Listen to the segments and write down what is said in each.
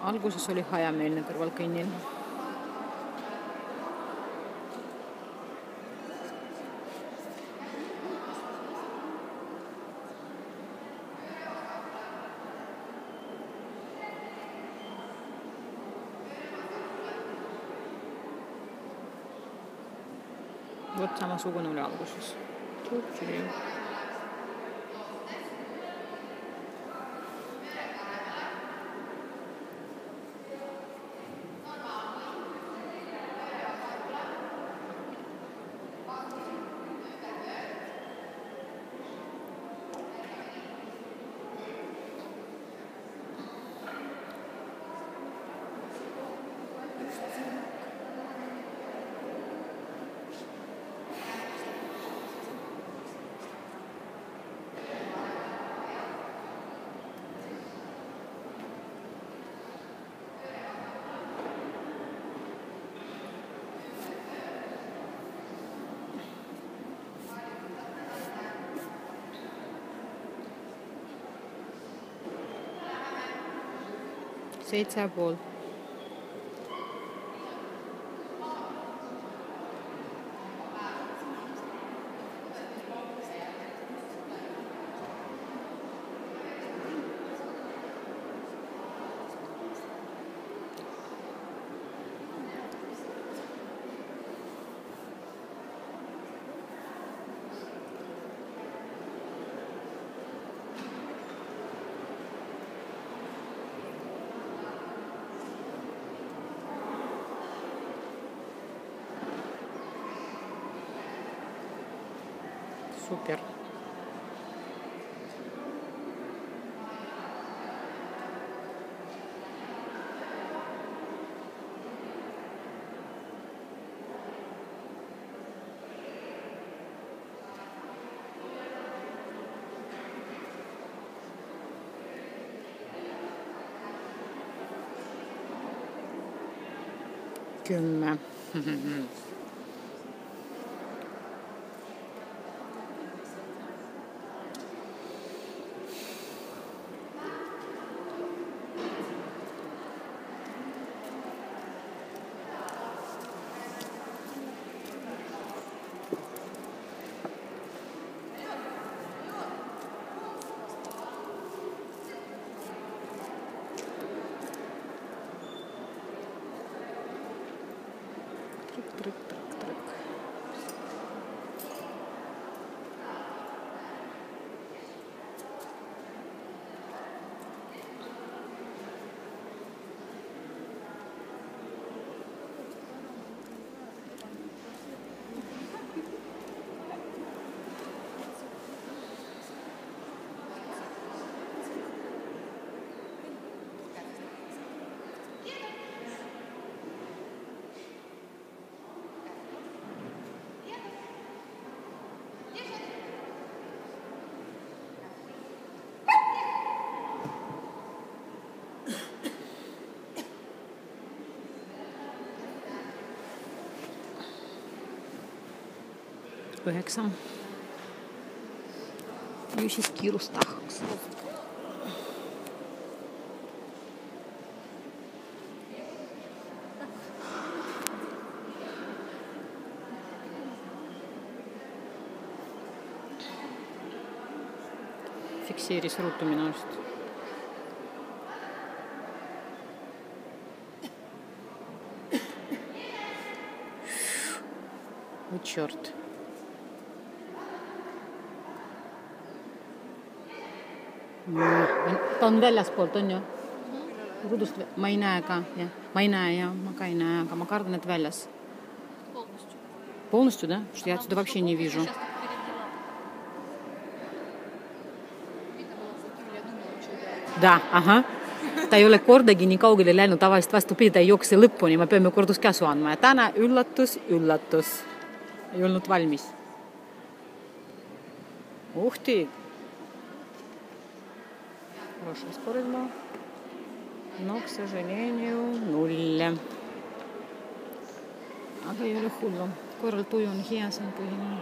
Alguses oli hajameelne kõrval kõnnil. Vot samasugune oli alguses. Seitse ja pool. Super. Kümme. Truk. Üheksa. Ju siis kiirust tahaks. Fikseeris ruutu minu arust. Või tšort. Ta on väljaspoolt, on ju? Rudust ma ei näe ka, jah. Ma ei näe, ja ma ka ei näe, aga ma kardan, et väljas. Полностью, да? Потому что я отсюда вообще не вижу. Da, aha. Ta ei ole kordagi nii kaugele läinud, tavaliselt vastupidi, ta ei jookse lõpuni, me peame korduskäsu andma. Ja täna üllatus. Ei olnud valmis. Ух ты! Хорошая скорость была. Но, к сожалению, 0. Aga ei ole hullu. Korral tuju on hea, see on põhiline.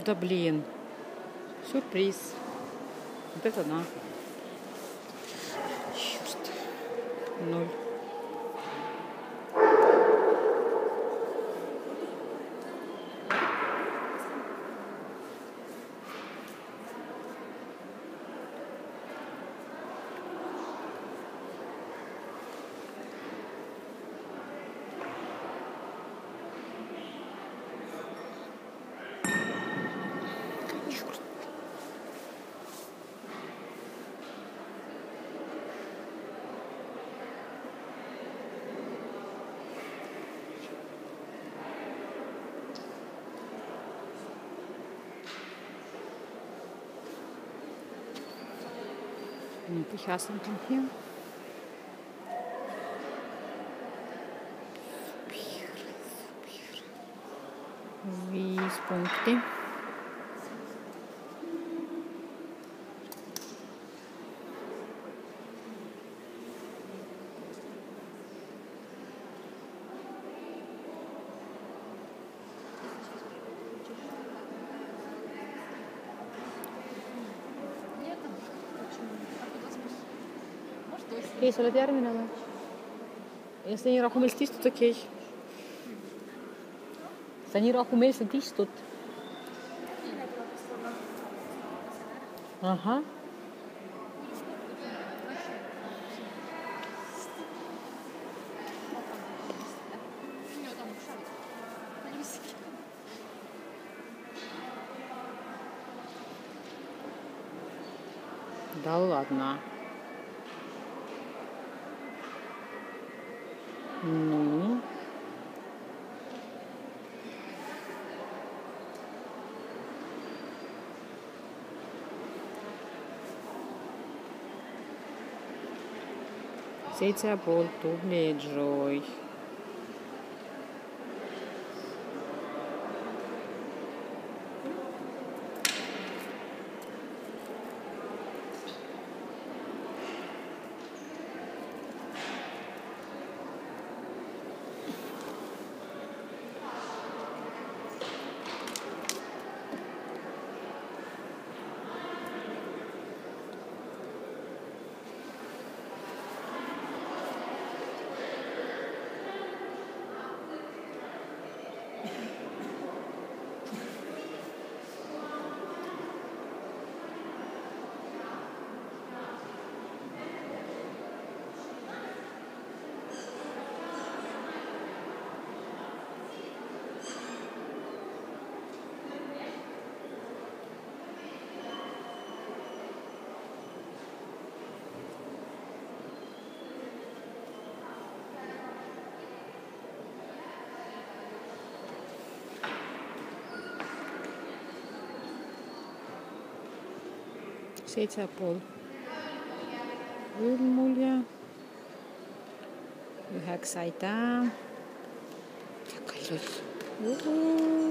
Kуда, блин? Сюрприз. Вот это да. Черт. 0. Ich hasse den hier. 5 punkti. Okei, sa oled järgmine või? Ja sa nii rahumeelselt istud, okei. Sa nii rahumeelselt istud. Ahah. Да ладно. Ну. Seitse ja pool, tubli Joy. Seitse ja pool. Mul ja 9 aitäh. Väga ilus.